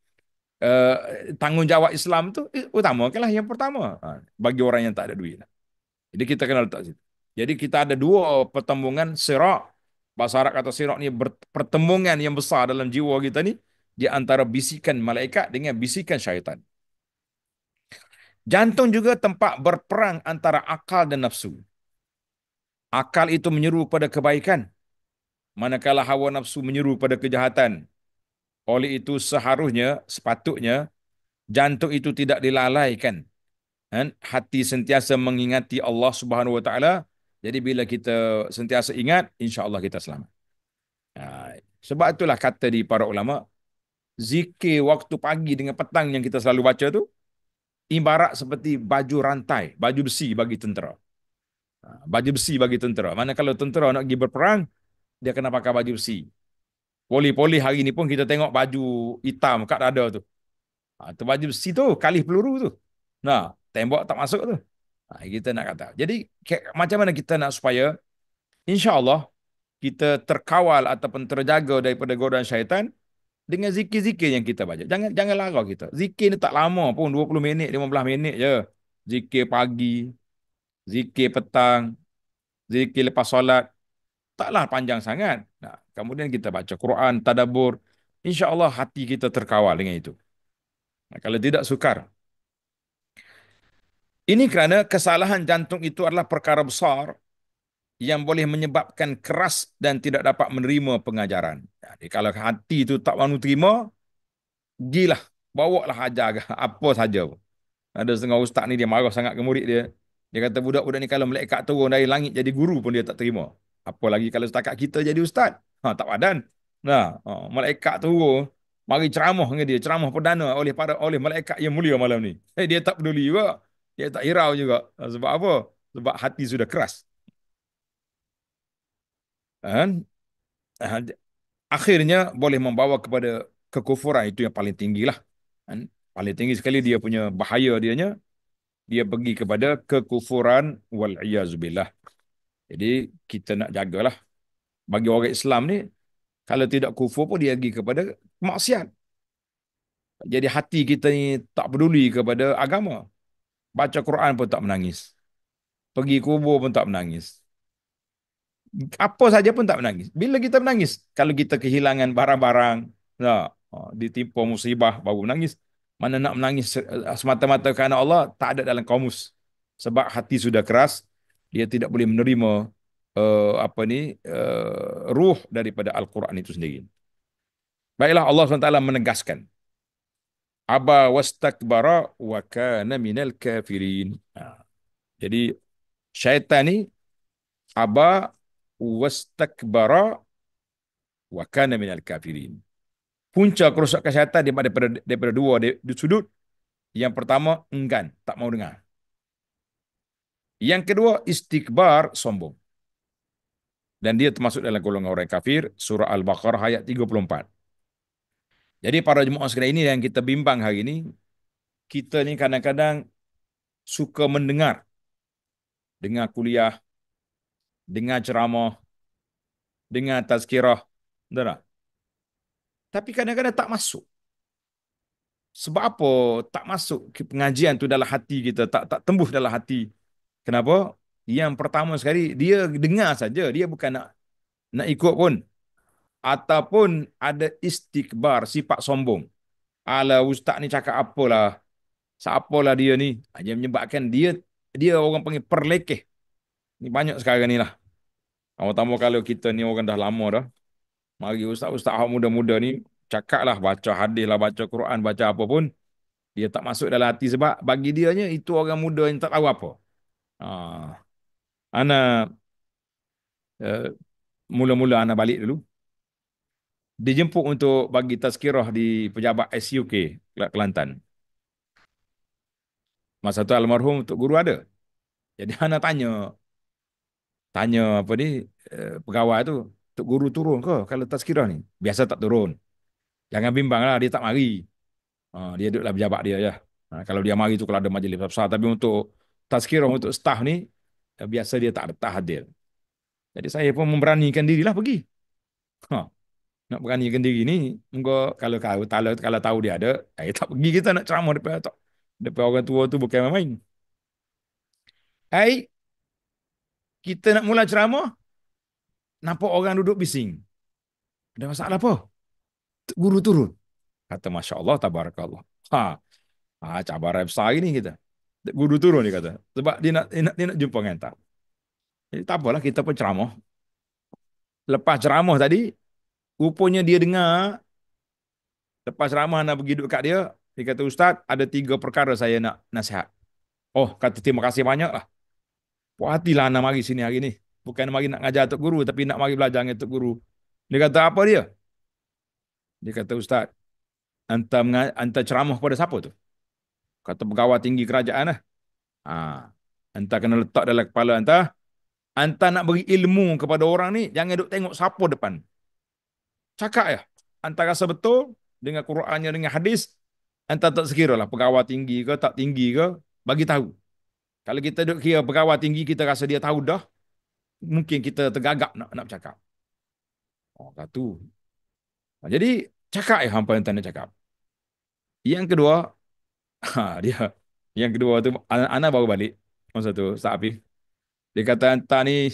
uh, tanggungjawab Islam tu utamakanlah yang pertama. Bagi orang yang tak ada duit. Jadi kita kena letak situ. Jadi kita ada dua pertembungan sirak. Bahasa Arab kata sirak ni pertembungan yang besar dalam jiwa kita ni, di antara bisikan malaikat dengan bisikan syaitan. Jantung juga tempat berperang antara akal dan nafsu. Akal itu menyeru pada kebaikan, manakala hawa nafsu menyeru pada kejahatan. Oleh itu seharusnya, sepatutnya jantung itu tidak dilalaikan. Kan? Hati sentiasa mengingati Allah Subhanahu Wa Taala. Jadi bila kita sentiasa ingat, insya Allah kita selamat. Ha, sebab itulah kata di para ulama, zikir waktu pagi dengan petang yang kita selalu baca tu, ibarat seperti baju rantai, baju besi bagi tentera. Baju besi bagi tentera. Mana kalau tentera nak pergi berperang, dia kena pakai baju besi. Poli-poli hari ni pun kita tengok baju hitam kat dada tu. Tu baju besi tu, kali peluru tu. Nah, tembok tak masuk tu. Kita nak kata. Jadi, macam mana kita nak supaya, insya Allah, kita terkawal ataupun terjaga daripada godaan syaitan dengan zikir-zikir yang kita baca. Jangan larang kita. Zikir ni tak lama pun, 20 minit, 15 minit je. Zikir pagi, zikir petang, zikir lepas solat. Taklah panjang sangat. Nah, kemudian kita baca Quran, tadabbur. Insya Allah hati kita terkawal dengan itu. Nah, kalau tidak sukar. Ini kerana kesalahan jantung itu adalah perkara besar yang boleh menyebabkan keras dan tidak dapat menerima pengajaran. Jadi kalau hati itu tak mahu terima, gilah, bawa lah ajar apa saja. Ada setengah ustaz ni dia marah sangat ke murid dia. Dia kata budak-budak ni kalau malaikat turun dari langit jadi guru pun dia tak terima. Apa lagi kalau setakat kita jadi ustaz? Tak padan. Malaikat turun mari ceramah dengan dia, ceramah perdana oleh malaikat yang mulia malam ni. Dia tak peduli juga. Dia tak hirau juga. Sebab apa? Sebab hati sudah keras. Kan? Ah, Akhirnya boleh membawa kepada kekufuran, itu yang paling tinggi lah. Kan? Paling tinggi sekali dia punya bahaya dianya, dia pergi kepada kekufuran wal iyazubillah. Jadi kita nak jagalah. Bagi orang Islam ni, kalau tidak kufur pun dia pergi kepada maksiat. Jadi hati kita ni tak peduli kepada agama. Baca Quran pun tak menangis. Pergi kubur pun tak menangis. Apa saja pun tak menangis. Bila kita menangis? Kalau kita kehilangan barang-barang, ditimpa musibah, baru menangis. Mana nak menangis semata-mata kerana Allah, tak ada dalam kamus. Sebab hati sudah keras, dia tidak boleh menerima ruh daripada Al-Quran itu sendiri. Baiklah, Allah SWT menegaskan, aba wastakbara wa kana minal kafirin. Jadi syaitan ni aba wastakbara wa kana minal kafirin. Punca kerosakan syaitan daripada dua di sudut. Yang pertama, enggan, tak mau dengar. Yang kedua, istikbar, sombong. Dan dia termasuk dalam golongan orang kafir, surah Al-Baqarah ayat 34. Jadi para jemaah sekalian ini yang kita bimbang hari ini, kita ni kadang-kadang suka dengar kuliah, dengar ceramah, dengar tazkirah. Betul tak? Tapi kadang-kadang tak masuk. Sebab apa tak masuk ke pengajian tu dalam hati kita, tak tembus dalam hati. Kenapa? Yang pertama sekali, dia dengar saja, dia bukan nak ikut pun. Ataupun ada istikbar, sifat sombong. Alah, ustaz ni cakap apalah, siapalah dia ni. Dia menyebabkan dia orang panggil perlekeh. Ni banyak sekarang ni lah. Pertama kalau kita ni orang dah lama dah. Mari ustaz-ustaz muda-muda ni cakaplah, baca hadis lah, baca Quran, baca apa pun. Dia tak masuk dalam hati sebab bagi dianya itu orang muda yang tak tahu apa. Ah, ana eh, mula-mula ana balik dulu. Dijemput untuk bagi tazkirah di pejabat SUK Kelantan. Masa tu almarhum Tok Guru ada. Jadi ana tanya apa ni, pegawai tu, Tok Guru turun ke kalau tazkirah ni? Biasa tak turun. Jangan bimbang lah, dia tak mari. Dia duduklah pejabat dia ya. Kalau dia mari tu kalau ada majlis besar, tapi untuk tazkirah untuk staf ni, biasa dia tak hadir. Jadi saya pun memberanikan dirilah pergi. Ha, nak beranikan diri ni, moga kalau tahu dia ada, tak pergi, kita nak ceramah depan orang tua tu bukan main. Kita nak mula ceramah, nampak orang duduk bising. Ada masalah apa? Guru turun. Kata Masya Allah, Tabarakallah. Cabaran besar ini kita. Guru turun dia kata. Sebab dia nak jumpa dengan tak. Jadi tak apalah, kita pun ceramah. Lepas ceramah tadi, rupanya dia dengar Lepas ceramah nak pergi duduk kat dia, dia kata, Ustaz, ada 3 perkara saya nak nasihat. Oh, kata terima kasih banyak lah. Puas hatilah nak mari sini hari ni. Bukan mari nak ngajar Tok Guru, tapi nak mari belajar dengan Tok Guru. Dia kata, apa dia? Dia kata, Ustaz, anta ceramah pada siapa tu? Kata pegawai tinggi kerajaan lah. Ha. Anta kena letak dalam kepala anta. Anta nak beri ilmu kepada orang ni, jangan duk tengok siapa depan. Cakap ya. Anta rasa betul dengan Qurannya, dengan hadis. Anta tak sekira lah pegawai tinggi ke, tak tinggi ke, bagi tahu. Kalau kita duk kira pegawai tinggi, kita rasa dia tahu dah, mungkin kita tergagap nak bercakap. Oh, kata tu. Jadi, cakap ya hampa yang nak cakap. Yang kedua, dia. Yang kedua tu, Ana baru balik. Masa tu, Ustaz Afif. Dia kata, anta ni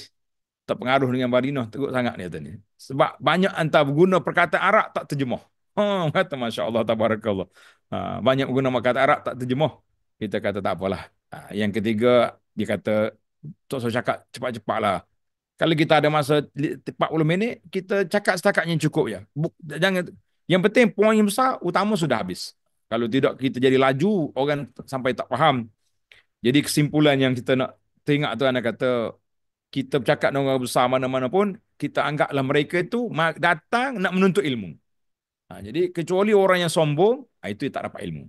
tak pengaruh dengan Barinah teruk sangat ni kata ni. Sebab banyak anta guna perkataan Arab tak terjemah. Kata Masya Allah, tabarakallah. Banyak guna perkataan Arab tak terjemah. Kita kata tak apalah. Yang ketiga, dia kata, tak usah cakap cepat-cepat lah. Kalau kita ada masa 40 minit, kita cakap setakat yang cukup ya. Jangan, yang penting poin yang besar, utama sudah habis. Kalau tidak, kita jadi laju, orang sampai tak faham. Jadi kesimpulan yang kita nak teringat tu, anak kata, kita bercakap dengan orang besar mana-mana pun, kita anggaplah mereka itu datang nak menuntut ilmu. Jadi kecuali orang yang sombong, itu tak dapat ilmu.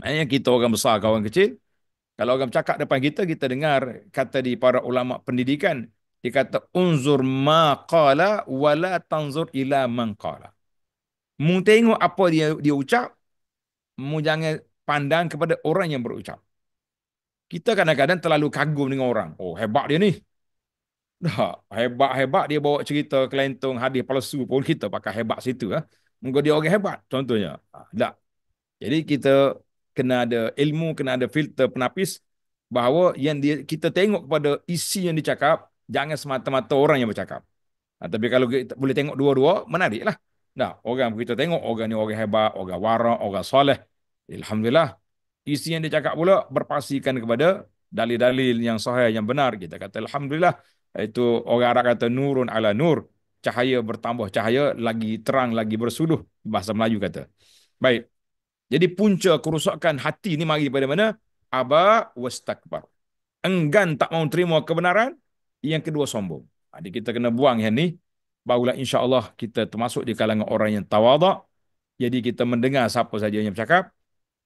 Maknanya kita orang besar, kawan kecil, kalau orang bercakap depan kita, kita dengar kata di para ulama pendidikan, dia kata, unzur ma qala wala tanzur ila man qala. Mu tengok apa dia ucap, mu jangan pandang kepada orang yang berucap. Kita kadang-kadang terlalu kagum dengan orang. Oh, hebat dia ni. Dah, hebat-hebat dia bawa cerita kelentung hadis palsu pun kita pakai hebat situ. Mungkin dia orang hebat, contohnya. Tak. Jadi kita kena ada ilmu, kena ada filter penapis bahawa yang kita tengok kepada isi yang dicakap, jangan semata-mata orang yang bercakap. Tapi kalau kita boleh tengok dua-dua, menariklah. Nah, orang kita tengok orang ni orang hebat, orang warak, orang soleh. Alhamdulillah. Isi yang dicakap pula berpaksikan kepada dalil-dalil yang sahih, yang benar. Kita kata Alhamdulillah. Itu orang Arab kata nurun ala nur. Cahaya bertambah cahaya, lagi terang, lagi bersuluh. Bahasa Melayu kata. Baik. Jadi punca kerusakan hati ni mari daripada mana? Aba wastakbar. Enggan tak mau terima kebenaran. Yang kedua sombong. Jadi kita kena buang yang ni. Barulah insya-Allah kita termasuk di kalangan orang yang tawaduk. Jadi kita mendengar siapa saja yang bercakap.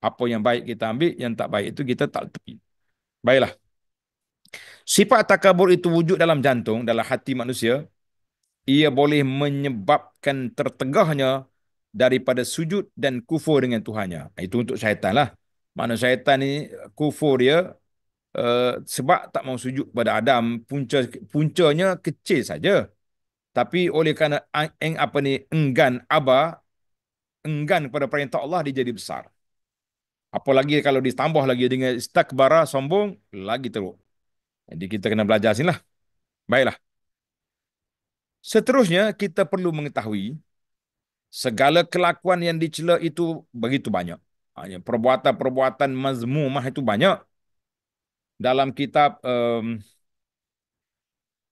Apa yang baik kita ambil, yang tak baik itu kita tak tepi. Baiklah. Sifat takabur itu wujud dalam jantung, dalam hati manusia. Ia boleh menyebabkan tertegahnya daripada sujud dan kufur dengan Tuhannya. Itu untuk syaitan lah. Mana syaitan ni kufur dia sebab tak mau sujud kepada Adam, puncanya kecil saja. Tapi oleh kerana enggan kepada perintah Allah, dia jadi besar. Apalagi kalau ditambah lagi dengan istakbara, sombong, lagi teruk. Jadi kita kena belajar sini lah. Baiklah. Seterusnya, kita perlu mengetahui segala kelakuan yang dicela itu begitu banyak. Perbuatan-perbuatan mazmumah itu banyak. Dalam kitab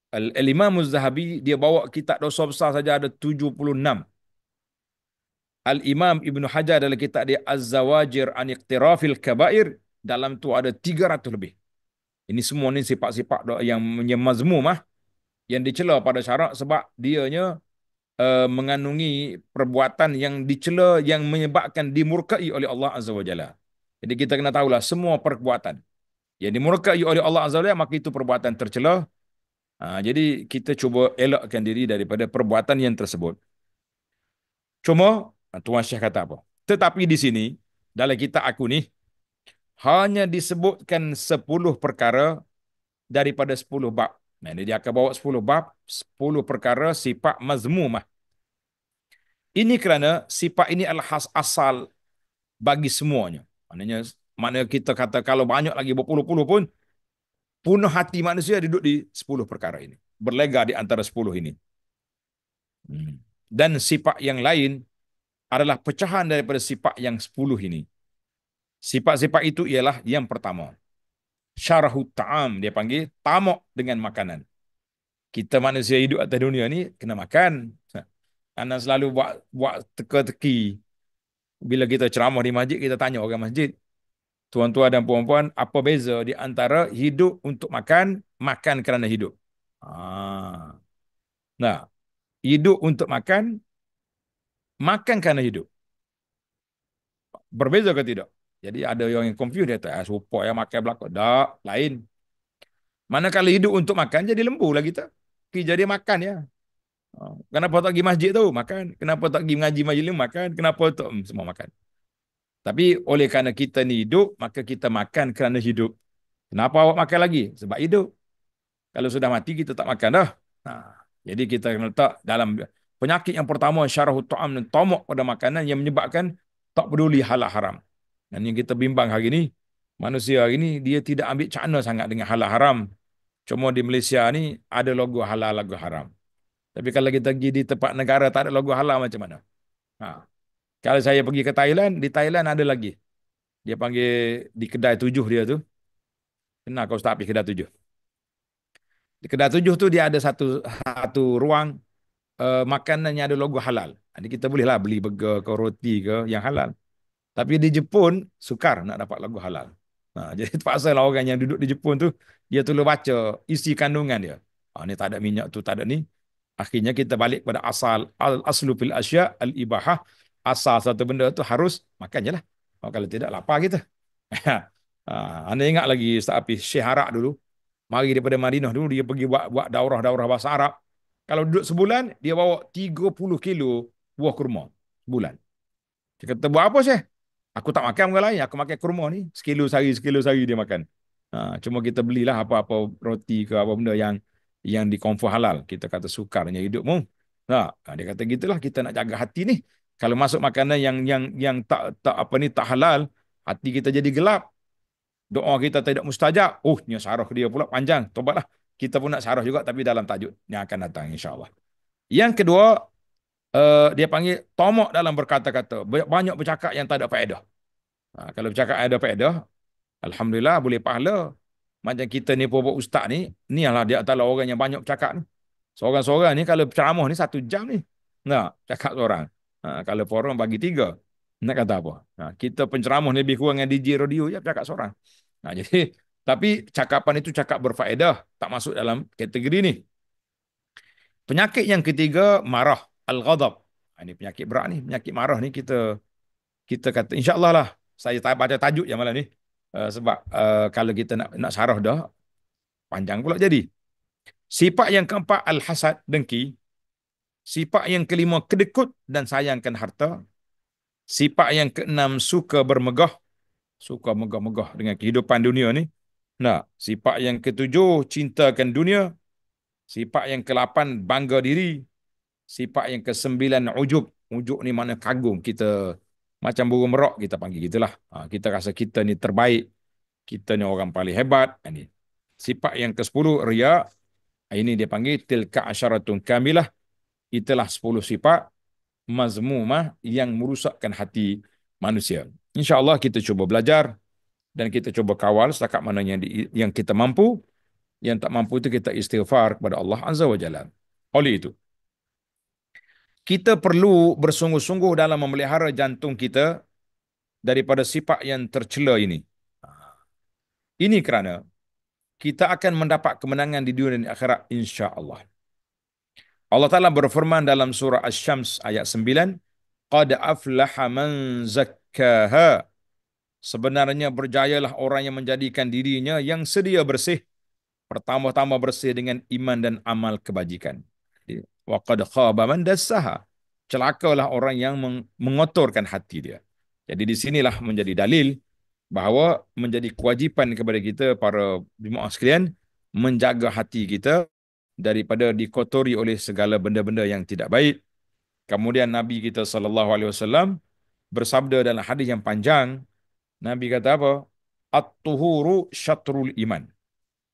Al-Imam Az-Zahabi, dia bawa kitab dosa besar saja ada 76. Al-Imam Ibn Hajar dalam kitab dia Az-Zawajir an Iqtirafil Kabair, dalam tu ada 300 lebih. Ini semua ni sifat-sifat yang mazmumah, yang dicela pada syarak sebab dianya mengandungi perbuatan yang dicela, yang menyebabkan dimurkai oleh Allah Azza wa Jalla. Jadi kita kena tahulah semua perbuatan yang dimurkai oleh Allah Azza wa Jalla, maka itu perbuatan tercela. Jadi kita cuba elakkan diri daripada perbuatan yang tersebut. Cuma Tuan Syekh kata apa? Tetapi di sini dalam kitab aku ni hanya disebutkan 10 perkara daripada 10 bab. Nah, dia akan bawa 10 bab, 10 perkara sifat mazmumah. Ini kerana sifat ini adalah asal bagi semuanya. Maknanya kita kata kalau banyak lagi berpuluh-puluh pun, punah hati manusia duduk di 10 perkara ini. Berlega di antara 10 ini. Dan sifat yang lain adalah pecahan daripada sifat yang 10 ini. Sifat-sifat itu ialah yang pertama. Syarahut ta'am, dia panggil tamak dengan makanan. Kita manusia hidup atas dunia ni kena makan. Anak selalu buat teka-teki. Bila kita ceramah di masjid, kita tanya orang masjid, tuan-tuan dan puan-puan, apa beza di antara hidup untuk makan, makan kerana hidup? Ah. Nah, hidup untuk makan, makan kerana hidup. Berbeza ke tidak? Jadi ada yang confused, dia kata, serupa yang makan belakang. Tak, lain. Manakala hidup untuk makan, jadi lembu lah kita. Kerja dia makan ya. Kenapa tak pergi masjid tu? Makan. Kenapa tak pergi mengaji majlis? Makan. Kenapa tak? Semua makan. Tapi oleh kerana kita ni hidup, maka kita makan kerana hidup. Kenapa awak makan lagi? Sebab hidup. Kalau sudah mati, kita tak makan dah. Jadi kita kena letak dalam penyakit yang pertama, syarahut ta'am dan tamak pada makanan yang menyebabkan tak peduli halal haram. Dan yang kita bimbang hari ni, manusia hari ni, dia tidak ambil cakna sangat dengan halal haram. Cuma di Malaysia ni, ada logo halal, logo haram. Tapi kalau kita pergi di tempat negara tak ada logo halal macam mana? Ha. Kalau saya pergi ke Thailand, di Thailand ada lagi. Dia panggil di kedai tujuh dia tu. Kenal kau start pergi kedai tujuh. Di kedai tujuh tu dia ada satu satu ruang makanan yang ada logo halal. Jadi kita bolehlah beli burger ke roti ke yang halal. Tapi di Jepun sukar nak dapat logo halal. Jadi terpaksa lah orang yang duduk di Jepun tu dia tolong baca isi kandungan dia. Ni tak ada minyak tu tak ada ni. Akhirnya kita balik pada asal al-aslu fil asya al-ibahah. Asal satu benda tu harus makan je lah. Kalau tidak lapar kita. Anda ingat lagi Ustaz Hafiz Syekh Harak dulu. Mari daripada Madinah dulu dia pergi buat daurah-daurah bahasa Arab. Kalau duduk sebulan dia bawa 30 kilo buah kurma sebulan. Dia kata buat apa Syekh? Aku tak makan orang lain, aku makan kurma ni. Sekilo sehari dia makan. Cuma kita belilah apa-apa roti ke apa benda yang dikonfirm halal. Kita kata sukarnya hidupmu. Dia kata gitulah kita nak jaga hati ni. Kalau masuk makanan yang tak apa ni tak halal, hati kita jadi gelap. Doa kita tidak mustajab. Ni syarah dia pula panjang. Tobatlah. Kita pun nak syarah juga tapi dalam tajuk yang akan datang insya-Allah. Yang kedua, dia panggil tamak dalam berkata-kata. Banyak bercakap yang tak ada faedah. Kalau bercakap ada faedah, alhamdulillah boleh pahala. Macam kita ni puak ustaz ni adalah dia adalah orang yang banyak bercakap ni. Seorang-seorang ni kalau ceramah ni 1 jam ni. Cakap seorang. Kalau forum bagi 3. Nak kata apa? Kita penceramah ni lebih kurang dengan DJ radio je bercakap seorang. Jadi tapi cakapan itu cakap berfaedah, tak masuk dalam kategori ni. Penyakit yang ketiga, marah, al-ghadab. Ini penyakit berat ni, penyakit marah ni kita kata insya-Allah lah saya baca tajuk yang malam ni. Sebab kalau kita nak syarah dah panjang pula jadi. Sifat yang keempat al-hasad, dengki. Sifat yang kelima kedekut dan sayangkan harta. Sifat yang keenam suka bermegah, suka megah-megah dengan kehidupan dunia ni. Sifat yang ketujuh cintakan dunia. Sifat yang ke-8 bangga diri. Sifat yang ke-9 ujub. Ujub ni mana kagum. Kita macam burung merak kita panggil gitulah. Kita rasa kita ni terbaik. Kita ni orang paling hebat. Ini. Sifat yang ke-10 riya. Ini dia panggil tilka asyaratun kamilah. Itulah 10 sifat mazmumah yang merusakkan hati manusia. InsyaAllah kita cuba belajar dan kita cuba kawal setakat mana yang kita mampu. Yang tak mampu itu kita istighfar kepada Allah Azza wa Jalla. Oleh itu, kita perlu bersungguh-sungguh dalam memelihara jantung kita daripada sifat yang tercela ini. Ini kerana kita akan mendapat kemenangan di dunia dan akhirat insya-Allah. Allah Ta'ala berfirman dalam surah Asy-Syams ayat 9, Qad aflaha man zakkaha. Sebenarnya berjayalah orang yang menjadikan dirinya yang sedia bersih. Pertama-tama bersih dengan iman dan amal kebajikan. Wa qad khaba man dassaha. Celakalah orang yang mengotorkan hati dia. Jadi di sinilah menjadi dalil bahawa menjadi kewajipan kepada kita para jemaah sekalian menjaga hati kita daripada dikotori oleh segala benda-benda yang tidak baik. Kemudian Nabi kita sallallahu alaihi wasallam bersabda dalam hadis yang panjang, Nabi kata apa? At-tuhuru syatrul iman.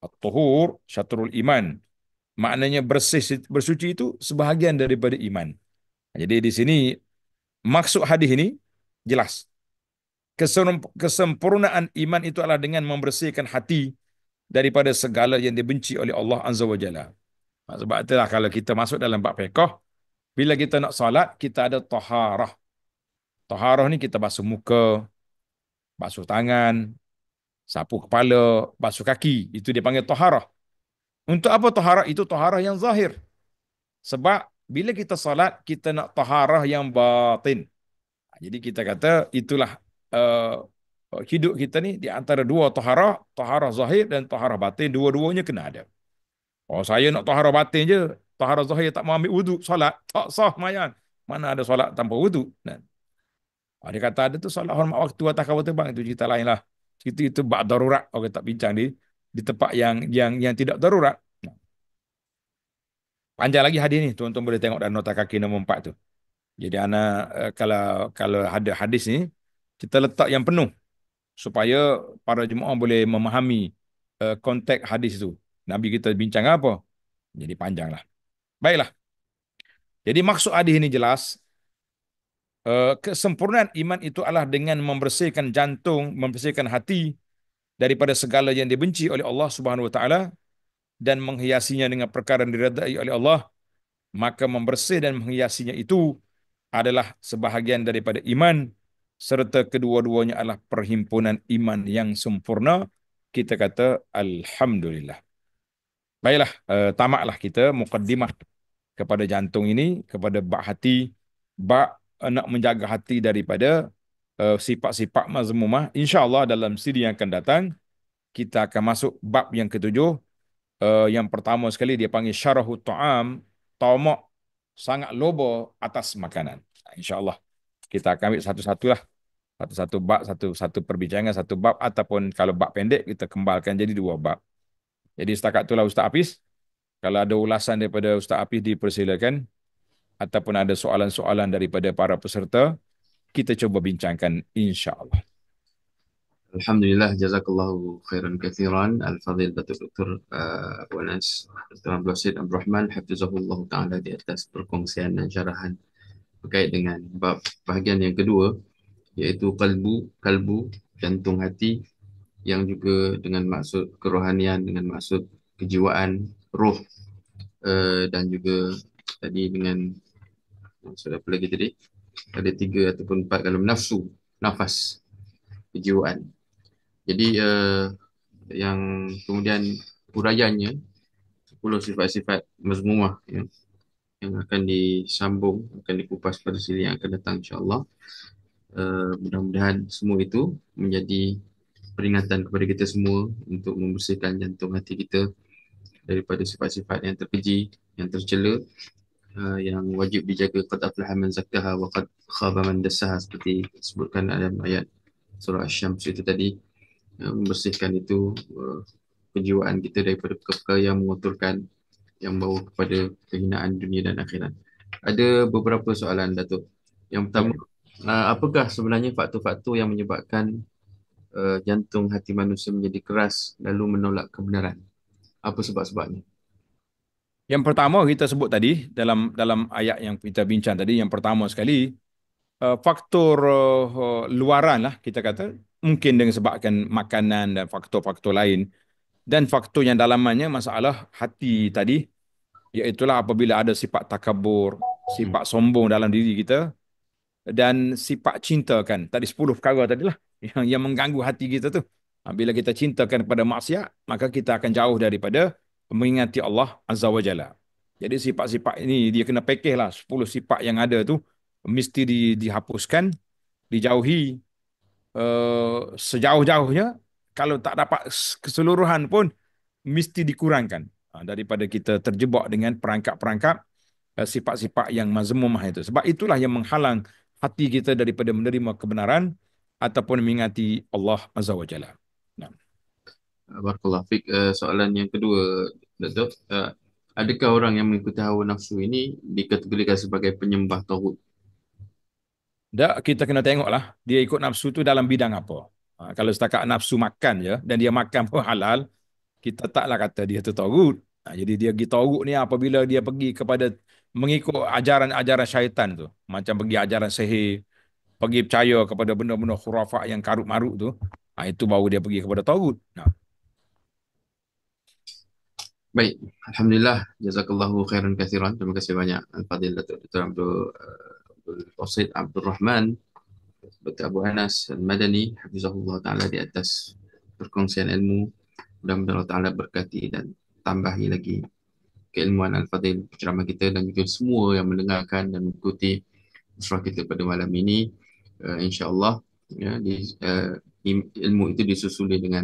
At-tuhur syatrul iman. Maknanya bersuci itu sebahagian daripada iman. Jadi di sini maksud hadis ini jelas. Kesempurnaan iman itu adalah dengan membersihkan hati daripada segala yang dibenci oleh Allah Azza wa Jalla. Sebab itulah kalau kita masuk dalam bab fiqh, bila kita nak salat, kita ada taharah. Taharah ni kita basuh muka, basuh tangan, sapu kepala, basuh kaki. Itu dia panggil taharah. Untuk apa taharah? Itu taharah yang zahir. Sebab bila kita salat, kita nak taharah yang batin. Jadi kita kata itulah uh, hidup kita ni di antara dua taharah, taharah zahir dan taharah batin, dua-duanya kena ada. Oh, saya nak taharah batin je, taharah zahir tak mau ambil wudu, solat tak sah mayan. Mana ada solat tanpa wudu? Nah, dia kata ada tu solat hormat waktu atas kapal terbang, itu cerita lain lah. Itu bab darurat, orang tak bincang di tempat yang tidak darurat. Nah, panjang lagi hadis ni, tuan-tuan boleh tengok dalam nota kaki nombor 4 tu. Jadi ana kalau kalau ada hadis ni kita letak yang penuh supaya para jemaah boleh memahami konteks hadis itu. Nabi kita bincang apa? Jadi panjanglah. Baiklah. Jadi maksud hadis ini jelas, kesempurnaan iman itu adalah dengan membersihkan jantung, membersihkan hati daripada segala yang dibenci oleh Allah Subhanahu wa taala dan menghiasinya dengan perkara yang diredai oleh Allah, maka membersih dan menghiasinya itu adalah sebahagian daripada iman serta kedua-duanya adalah perhimpunan iman yang sempurna. Kita kata alhamdulillah. Baiklah, tamatlah kita mukaddimah kepada jantung ini, kepada bak hati, bak nak menjaga hati daripada sifat-sifat mazmumah. InsyaAllah dalam siri yang akan datang, kita akan masuk bab yang ketujuh. Yang pertama sekali dia panggil syarahut ta'am, tamak, sangat loba atas makanan. InsyaAllah kita akan ambil satu-satu lah. Satu-satu bab, satu perbincangan, satu bab. Ataupun kalau bab pendek, kita kembalkan jadi dua bab. Jadi setakat itulah Ustaz Hafiz. Kalau ada ulasan daripada Ustaz Hafiz dipersilakan. Ataupun ada soalan-soalan daripada para peserta, kita cuba bincangkan insya-Allah. Alhamdulillah, jazakallahu khairan kathiran Al-Fadhil Datuk Dr. Abu Anas Dr. Abdul Wasid Abdul Rahman Hafizahullah Ta'ala di atas perkongsian dan syarahan berkait dengan bab bahagian yang kedua, iaitu kalbu, jantung hati, yang juga dengan maksud kerohanian, dengan maksud kejiwaan, roh, dan juga tadi dengan maksud apa lagi tadi? Ada 3 ataupun 4 kalau nafsu, nafas, kejiwaan. Jadi yang kemudian huraiannya 10 sifat-sifat mazmumah, ya, yang akan disambung, akan dikupas pada siri yang akan datang insya-Allah. Mudah-mudahan semua itu menjadi peringatan kepada kita semua untuk membersihkan jantung hati kita daripada sifat-sifat yang terkeji, yang tercela, yang wajib dijaga. Qad aflaha man zakkaha wa qad khaba man dassaha, seperti disebutkan dalam ayat surah Asy-Syams itu tadi. Membersihkan itu kejiwaan kita daripada perkara yang mengotorkan, yang membawa kepada kehinaan dunia dan akhirat. Ada beberapa soalan, Datuk. Yang pertama, Okey. apakah sebenarnya faktor-faktor yang menyebabkan jantung hati manusia menjadi keras lalu menolak kebenaran? Apa sebab-sebabnya? Yang pertama kita sebut tadi dalam dalam ayat yang kita bincang tadi, yang pertama sekali faktor luaran lah kita kata, mungkin dengan sebabkan makanan dan faktor-faktor lain, dan faktor yang dalamannya masalah hati tadi, iaitulah apabila ada sifat takabur, Hmm. sifat sombong dalam diri kita, dan sifat cinta kan. Tadi 10 perkara tadilah yang mengganggu hati kita tu. Bila kita cintakan kepada maksiat, maka kita akan jauh daripada mengingati Allah Azza wa Jalla. Jadi sifat-sifat ini dia kena pekeh lah. 10 sifat yang ada tu mesti dihapuskan, dijauhi sejauh-jauhnya. Kalau tak dapat keseluruhan pun mesti dikurangkan daripada kita terjebak dengan perangkap-perangkap sifat-sifat yang mazmumah itu. Sebab itulah yang menghalang hati kita daripada menerima kebenaran ataupun mengingati Allah Azza wa Jalla. Nah. Barakallahu fiik. Soalan yang kedua, Datuk. Adakah orang yang mengikuti hawa nafsu ini dikategorikan sebagai penyembah tauhid? Dak, kita kena tengoklah dia ikut nafsu tu dalam bidang apa. Kalau setakat nafsu makan je dan dia makan pun halal, kita taklah kata dia tu tagut. Jadi dia pergi tagut ni apabila dia pergi kepada mengikut ajaran-ajaran syaitan tu. Macam pergi ajaran sihir, pergi percaya kepada benda-benda khurafat yang karut-marut tu. Itu baru dia pergi kepada tagut. Nah. Baik, Alhamdulillah, jazakallahu khairan kathiran. Terima kasih banyak Al-Fadhil Datuk Dr. Abdul Wasid Abdul Rahman Dr. Abu Anas Al-Madani Hafizahullah Ta'ala di atas perkongsian ilmu. Mudah-mudahan Allah Ta'ala berkati dan tambahi lagi keilmuan Al-Fadhil penceramah kita dan juga semua yang mendengarkan dan mengikuti surah kita pada malam ini. InsyaAllah ya, ilmu itu disusuli dengan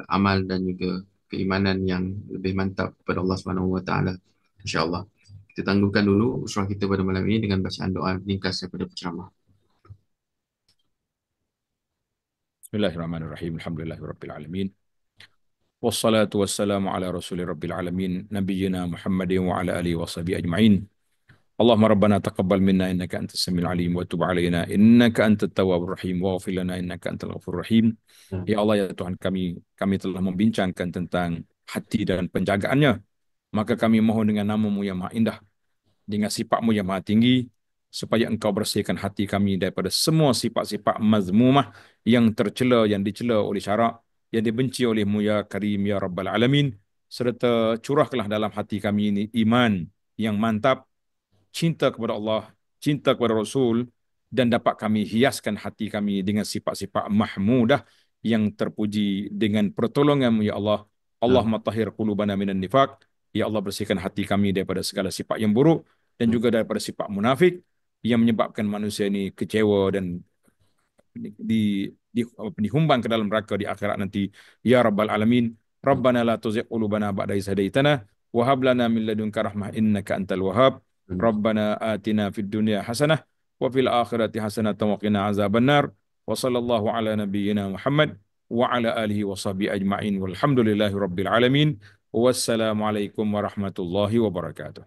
amal dan juga keimanan yang lebih mantap kepada Allah Subhanahu Wa Taala. InsyaAllah. Kita tangguhkan dulu surah kita pada malam ini dengan bacaan doa ringkas daripada penceramah. Bismillahirrahmanirrahim. Alhamdulillahirabbil alamin. Wassalatu wassalamu ala rasulil rabbil alamin nabiyyina Muhammadin wa ala alihi washabihi ajma'in. Allahumma rabbana taqabbal minna innaka antas samiul alim wa tub alaina innaka antat tawwabur rahim waghfir lana innaka antal ghafurur rahim. Ya Allah ya Tuhan kami telah membincangkan tentang hati dan penjagaannya. Maka kami mohon dengan nama-Mu yang Maha Indah, dengan sifat-Mu yang Maha Tinggi, supaya Engkau bersihkan hati kami daripada semua sifat-sifat mazmumah yang tercela, yang dicela oleh syarak, yang dibenci oleh-Mu ya Karim ya Rabbal Alamin, serta curahkanlah dalam hati kami ini iman yang mantap, cinta kepada Allah, cinta kepada Rasul, dan dapat kami hiaskan hati kami dengan sifat-sifat mahmudah yang terpuji dengan pertolongan-Mu ya Allah. Allahumma tahhir qulubana minan nifaq. Ya Allah, bersihkan hati kami daripada segala sifat yang buruk dan juga daripada sifat munafik yang menyebabkan manusia ini kecewa dan dihumbang ke dalam neraka di akhirat nanti. Ya Rabbal Alamin. Rabbana la tuzigh qulubana ba'da idh hadaitana wa hab lana min ladunka rahmah innaka antal wahhab. Rabbana atina fid dunya hasanah wa fil akhirati hasanah wa qina azabannar. Wa sallallahu ala nabiyyina Muhammad wa ala alihi wa sahbihi ajma'in walhamdulillahi rabbil alamin. Wassalamualaikum warahmatullahi wabarakatuh.